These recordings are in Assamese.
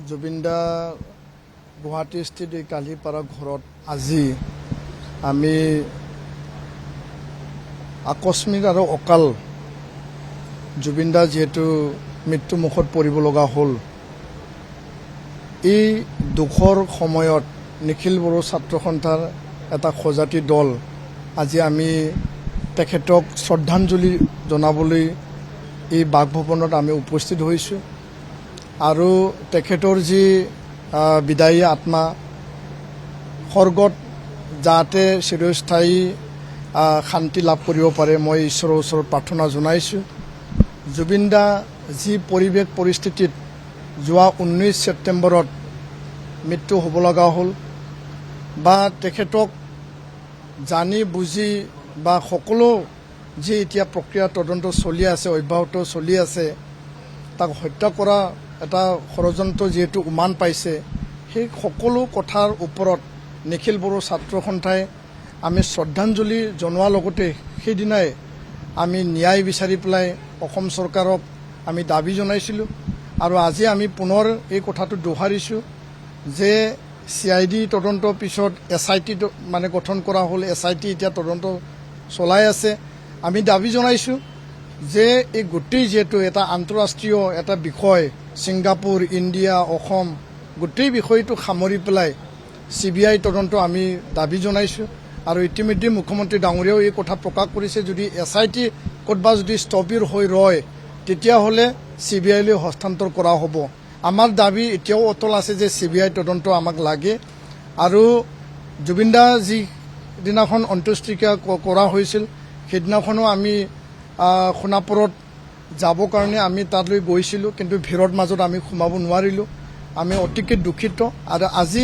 জুবিনদা গুৱাহাটী স্থিত এই কালিপাৰা ঘৰত আজি আমি আকস্মিক আৰু অকাল জুবিনদা যিহেতু মৃত্যুমুখত পৰিব লগা হ'ল। এই দুখৰ সময়ত নিখিল বড়ো ছাত্ৰ সন্থাৰ এটা সজাতি দল আজি আমি তেখেতক শ্ৰদ্ধাঞ্জলি জনাবলৈ এই বাসভৱনত আমি উপস্থিত হৈছোঁ আৰু তেখেতৰ যি বিদায়ী আত্মা স্বৰ্গত যাতে চিৰস্থায়ী শান্তি লাভ কৰিব পাৰে মই ঈশ্বৰৰ ওচৰত প্ৰাৰ্থনা জনাইছোঁ। জুবিনদা যি পৰিৱেশ পৰিস্থিতিত যোৱা 19 ছেপ্টেম্বৰত মৃত্যু হ'ব লগা হ'ল বা তেখেতক জানি বুজি বা সকলো যি এতিয়া প্ৰক্ৰিয়া তদন্ত চলি আছে অব্যাহত চলি আছে তাক হত্যা কৰা এটা ষড়যন্ত্ৰ যিহেতু উমান পাইছে সেই সকলো কথাৰ ওপৰত নিখিল বড়ো ছাত্ৰ সন্থাই আমি শ্ৰদ্ধাঞ্জলি জনোৱাৰ লগতে সেইদিনাই আমি ন্যায় বিচাৰি পেলাই অসম চৰকাৰক আমি দাবী জনাইছিলোঁ আৰু আজি আমি পুনৰ এই কথাটো দোহাৰিছোঁ যে CID তদন্তৰ পিছত SIT মানে গঠন কৰা হ'ল। SIT এতিয়া তদন্ত চলাই আছে। আমি দাবী জনাইছোঁ যে এই গোটেই যিহেতু এটা আন্তঃৰাষ্ট্ৰীয় এটা বিষয় ছিংগাপুৰ ইণ্ডিয়া অসম গোটেই বিষয়টো সামৰি পেলাই CBI তদন্ত আমি দাবী জনাইছোঁ আৰু ইতিমধ্যে মুখ্যমন্ত্ৰী ডাঙৰীয়াও এই কথা প্ৰকাশ কৰিছে যদি SIT ক'ৰবা যদি স্থবিৰ হৈ ৰয় তেতিয়াহ'লে CBI লৈ হস্তান্তৰ কৰা হ'ব। আমাৰ দাবী এতিয়াও অটল আছে যে CBI তদন্ত আমাক লাগে আৰু জুবিনদা যিদিনাখন অন্ত্যেষ্টিক্ৰিয়া কৰা হৈছিল সেইদিনাখনো আমি সোণাপুৰত যাবৰ কাৰণে আমি তালৈ গৈছিলোঁ কিন্তু ভিৰৰ মাজত আমি সোমাব নোৱাৰিলোঁ। আমি অতিকে দুখিত আৰু আজি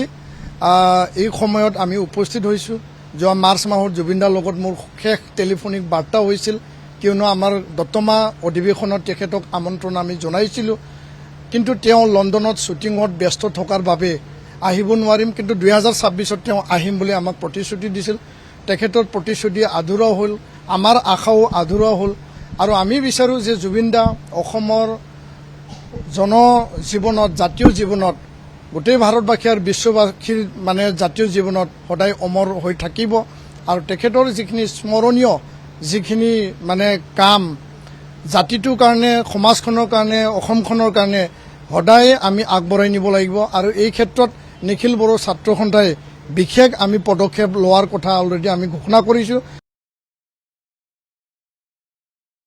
এই সময়ত আমি উপস্থিত হৈছোঁ। যোৱা মাৰ্চ মাহত জুবিনদাৰ লগত মোৰ শেষ টেলিফোনিক বাৰ্তা হৈছিল কিয়নো আমাৰ দতমা অধিৱেশনত তেখেতক আমন্ত্ৰণ আমি জনাইছিলোঁ কিন্তু তেওঁ লণ্ডনত শ্বুটিঙত ব্যস্ত থকাৰ বাবে আহিব নোৱাৰিম কিন্তু 2026ত তেওঁ আহিম বুলি আমাক প্ৰতিশ্ৰুতি দিছিল। তেখেতৰ প্ৰতিশ্ৰুতি আধৰুৱা হ'ল, আমাৰ আশাও আধৰুৱা হ'ল আৰু আমি বিচাৰোঁ যে জুবিনদা অসমৰ জনজীৱনত জাতীয় জীৱনত গোটেই ভাৰতবাসী আৰু বিশ্ববাসীৰ মানে জাতীয় জীৱনত সদায় অমৰ হৈ থাকিব আৰু তেখেতৰ যিখিনি স্মৰণীয় যিখিনি মানে কাম জাতিটোৰ কাৰণে সমাজখনৰ কাৰণে অসমখনৰ কাৰণে সদায় আমি আগবঢ়াই নিব লাগিব আৰু এই ক্ষেত্ৰত নিখিল বড়ো ছাত্ৰ সন্থাই বিশেষ আমি পদক্ষেপ লোৱাৰ কথা অলৰেডি আমি ঘোষণা কৰিছোঁ।